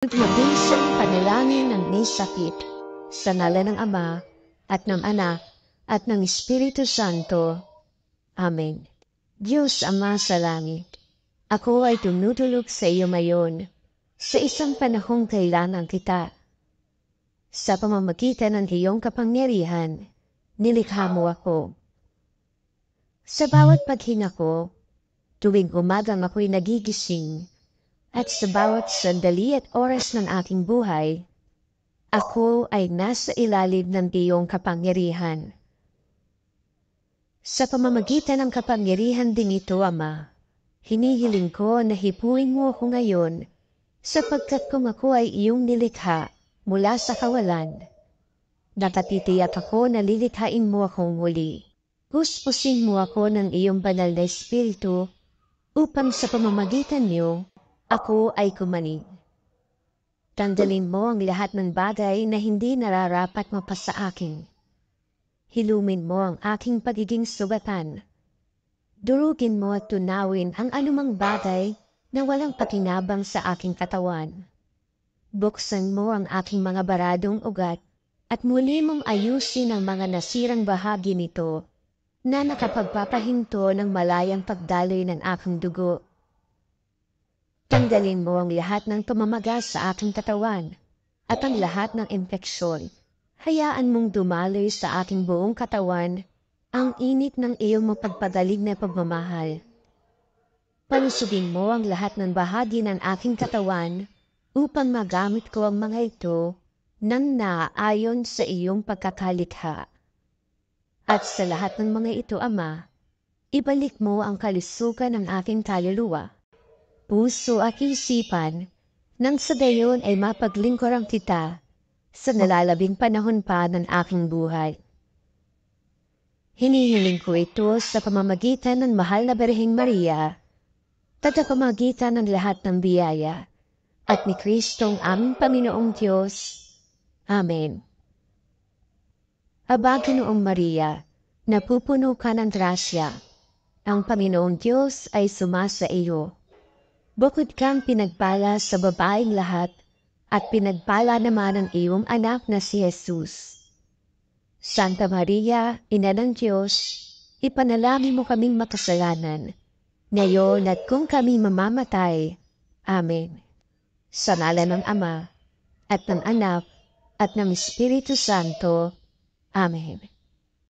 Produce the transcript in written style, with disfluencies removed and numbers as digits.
Mabisang panalangin ng may sakit, sa ngalan ng Ama, at ng Anak, at ng Espiritu Santo. Amen. Diyos Ama sa langit, ako ay tumutulog sa iyo ngayon, sa isang panahong kailangan kita. Sa pamamagitan ng iyong kapangyarihan, nilikha mo ako. Sa bawat paghinga ko, tuwing umagang ako'y nagigising, at sa bawat sandali at oras ng aking buhay, ako ay nasa ilalim ng iyong kapangyarihan. Sa pamamagitan ng kapangyarihan din ito, Ama, hinihiling ko na hipuin mo ako ngayon, sapagkat kung ako ay iyong nilikha mula sa kawalan, nakatitiyak ako na lilikhain mo akong muli. Puspusin mo ako ng iyong banal na espiritu, upang sa pamamagitan niyo, ako ay kumanig. Tanggalin mo ang lahat ng bagay na hindi nararapat mapasa akin. Hilumin mo ang aking pagiging sugatan. Durugin mo at tunawin ang anumang bagay na walang pakinabang sa aking katawan. Buksan mo ang aking mga baradong ugat at muli mong ayusin ang mga nasirang bahagi nito na nakapagpapahinto ng malayang pagdaloy ng aking dugo. Tanggalin mo ang lahat ng pamamaga sa aking katawan at ang lahat ng infeksyon. Hayaan mong dumaloy sa aking buong katawan ang init ng iyong mapagpadalig na pagmamahal. Palusugin mo ang lahat ng bahagi ng aking katawan upang magamit ko ang mga ito nang naaayon sa iyong pagkakalikha. At sa lahat ng mga ito, Ama, ibalik mo ang kalusugan ng aking kaluluwa, puso at isipan, nang sa gayon ay mapaglingkuran kita sa nalalabing panahon pa ng aking buhay. Hinihiling ko ito sa pamamagitan ng mahal na Birheng Maria, tagapamagitan ng lahat ng biyaya, at ni Kristong aming Panginoong Diyos. Amen. Aba, Ginoong Maria, napupuno ka ng grasya, ang Panginoong Diyos ay sumasa iyo. Bukod kang pinagpala sa babaeng lahat, at pinagpala naman ang iyong anak na si Jesus. Santa Maria, Ina ng Diyos, ipanalangin mo kaming makasalanan, ngayon at kung kami mamamatay. Amen. Sa ngalan ng Ama, at ng Anak, at ng Espiritu Santo. Amen.